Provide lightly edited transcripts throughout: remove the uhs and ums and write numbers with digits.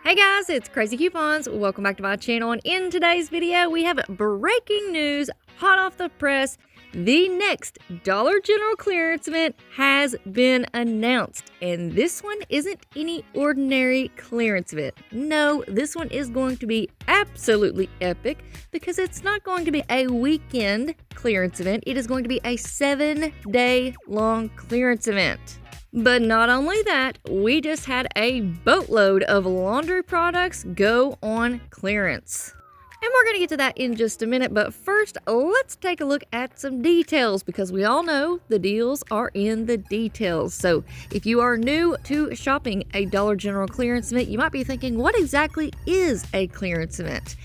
Hey guys, it's Crazy Coupons. Welcome back to my channel, and in today's video we have breaking news, hot off the press. The next Dollar General clearance event has been announced, and this one isn't any ordinary clearance event. No, this one is going to be absolutely epic because it's not going to be a weekend clearance event. It is going to be a 7-day long clearance event. But not only that, we just had a boatload of laundry products go on clearance. And we're going to get to that in just a minute, but first, let's take a look at some details because we all know the deals are in the details. So if you are new to shopping a Dollar General clearance event, you might be thinking, what exactly is a clearance event?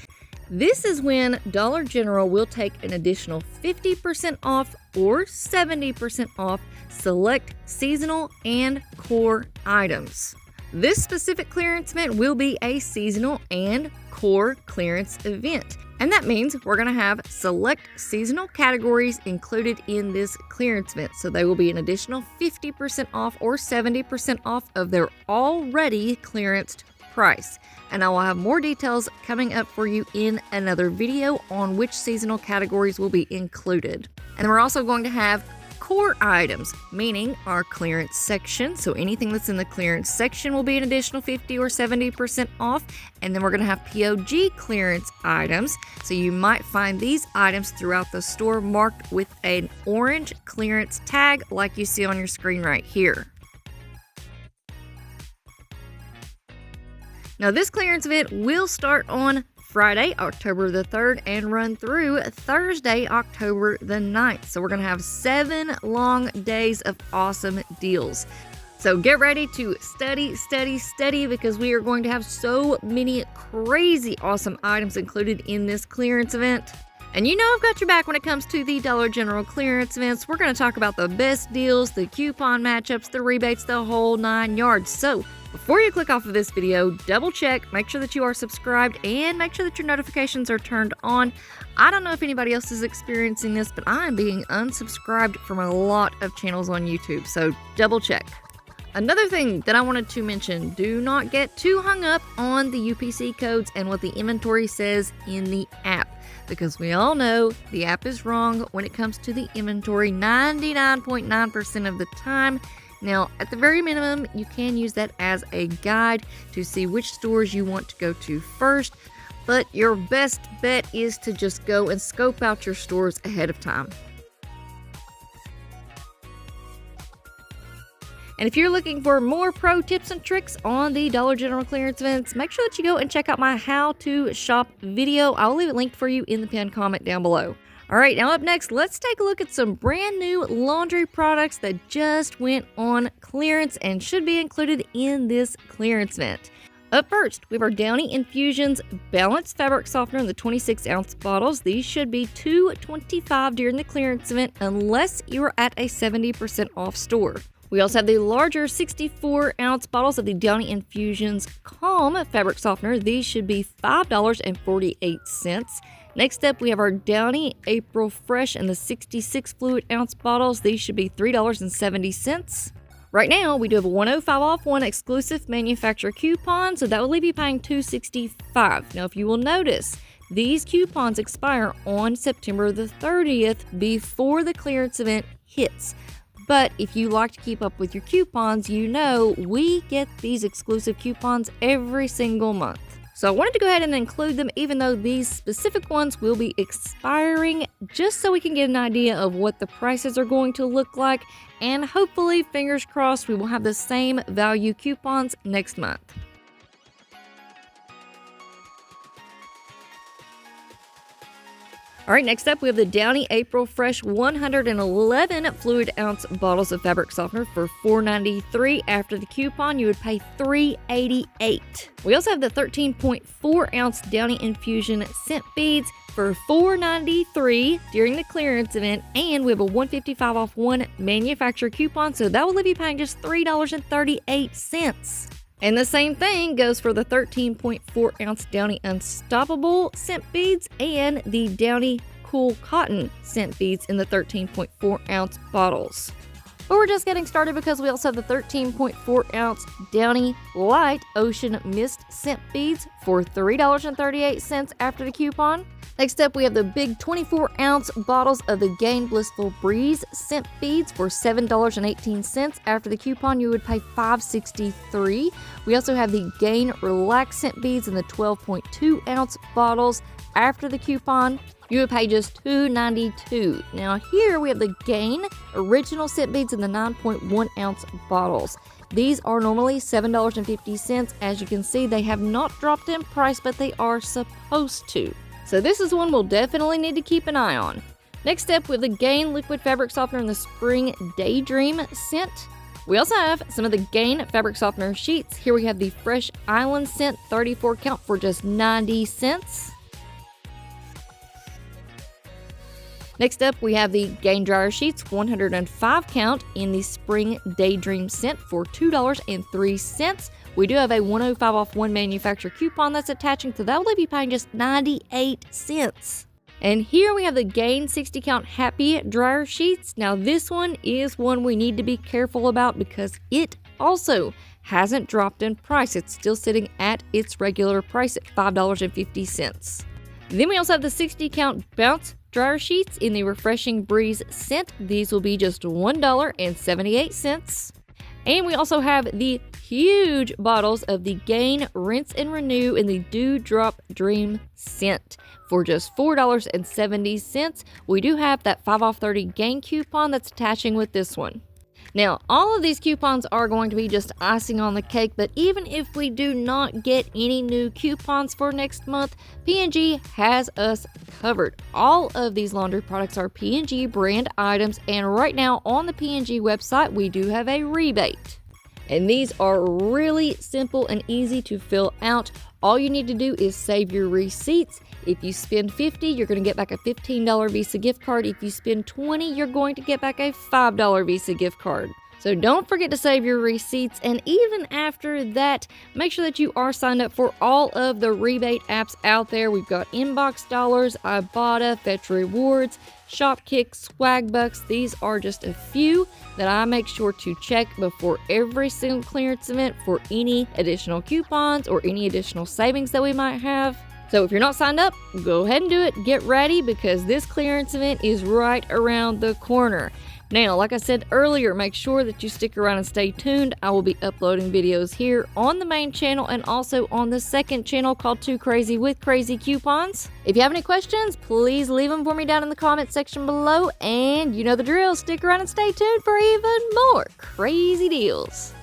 This is when Dollar General will take an additional 50% off or 70% off select seasonal and core items. This specific clearance event will be a seasonal and core clearance event. And that means we're going to have select seasonal categories included in this clearance event. So they will be an additional 50% off or 70% off of their already clearanced price. And I will have more details coming up for you in another video on which seasonal categories will be included. And we're also going to have core items, meaning our clearance section. So anything that's in the clearance section will be an additional 50 or 70% off. And then we're going to have POG clearance items. So you might find these items throughout the store marked with an orange clearance tag like you see on your screen right here. Now this clearance event will start on Friday, October the 3rd and run through Thursday, October the 9th. So we're going to have 7 long days of awesome deals. So get ready to study because we are going to have so many crazy awesome items included in this clearance event. And you know I've got your back when it comes to the Dollar General clearance events. We're going to talk about the best deals, the coupon matchups, the rebates, the whole 9 yards. So before you click off of this video, double check, make sure that you are subscribed, and make sure that your notifications are turned on. I don't know if anybody else is experiencing this, but I am being unsubscribed from a lot of channels on YouTube, so double check. Another thing that I wanted to mention, do not get too hung up on the UPC codes and what the inventory says in the app, because we all know the app is wrong when it comes to the inventory 99.9% of the time. Now, at the very minimum, you can use that as a guide to see which stores you want to go to first, but your best bet is to just go and scope out your stores ahead of time. And if you're looking for more pro tips and tricks on the Dollar General clearance events, make sure that you go and check out my how to shop video. I'll leave it linked for you in the pinned comment down below. All right, now up next, let's take a look at some brand new laundry products that just went on clearance and should be included in this clearance event. Up first, we have our Downy Infusions Balanced Fabric Softener in the 26-ounce bottles. These should be $2.25 during the clearance event unless you're at a 70% off store. We also have the larger 64-ounce bottles of the Downy Infusions Calm Fabric Softener. These should be $5.48. Next up, we have our Downy April Fresh in the 66 fluid ounce bottles. These should be $3.70. Right now, we do have a 105 off 1 exclusive manufacturer coupon, so that will leave you paying $2.65. Now, if you will notice, these coupons expire on September the 30th before the clearance event hits. But if you like to keep up with your coupons, you know we get these exclusive coupons every single month. So I wanted to go ahead and include them even though these specific ones will be expiring, just so we can get an idea of what the prices are going to look like, and hopefully, fingers crossed, we will have the same value coupons next month. All right, next up, we have the Downy April Fresh 111 fluid ounce bottles of fabric softener for $4.93. After the coupon, you would pay $3.88. We also have the 13.4 ounce Downy Infusion scent beads for $4.93 during the clearance event, and we have a 155 off 1 manufacturer coupon, so that will leave you paying just $3.38. And the same thing goes for the 13.4 ounce Downy Unstoppable scent beads and the Downy Cool Cotton scent beads in the 13.4 ounce bottles. But we're just getting started because we also have the 13.4 ounce Downy Light Ocean Mist scent beads for $3.38 after the coupon. Next up, we have the big 24 ounce bottles of the Gain Blissful Breeze scent beads for $7.18 after the coupon. You would pay $5.63. We also have the Gain Relax scent beads in the 12.2 ounce bottles. After the coupon, you would pay just $2.92. Now here we have the Gain Original scent beads in the 9.1 ounce bottles. These are normally $7.50. As you can see, they have not dropped in price, but they are supposed to. So this is one we'll definitely need to keep an eye on. Next up, we have the Gain Liquid Fabric Softener in the Spring Daydream scent. We also have some of the Gain Fabric Softener sheets. Here we have the Fresh Island scent 34 count for just 90 cents. Next up, we have the Gain Dryer Sheets 105 count in the Spring Daydream scent for $2.03. We do have a 105 off one manufacturer coupon that's attaching, so that will leave you paying just 98 cents. And here we have the Gain 60 count Happy Dryer Sheets. Now this one is one we need to be careful about because it also hasn't dropped in price. It's still sitting at its regular price at $5.50. Then we also have the 60 count Bounce Dryer Sheets in the Refreshing Breeze scent. These will be just $1.78. And we also have the huge bottles of the Gain Rinse and Renew in the Dewdrop Dream scent for just $4.70. We do have that 5 off 30 Gain coupon that's attaching with this one. Now, all of these coupons are going to be just icing on the cake, but even if we do not get any new coupons for next month, P&G has us covered. All of these laundry products are P&G brand items, and right now on the P&G website, we do have a rebate. And these are really simple and easy to fill out. All you need to do is save your receipts. If you spend $50, you're going to get back a $15 Visa gift card. If you spend $20, you're going to get back a $5 Visa gift card. So don't forget to save your receipts, and even after that, make sure that you are signed up for all of the rebate apps out there. We've got Inbox Dollars, Ibotta, Fetch Rewards, Shopkick, Swagbucks. These are just a few that I make sure to check before every single clearance event for any additional coupons or any additional savings that we might have. So if you're not signed up, go ahead and do it. Get ready because this clearance event is right around the corner. Now, like I said earlier, make sure that you stick around and stay tuned. I will be uploading videos here on the main channel and also on the second channel called Too Crazy with Crazy Coupons. If you have any questions, please leave them for me down in the comment section below. And you know the drill, stick around and stay tuned for even more crazy deals.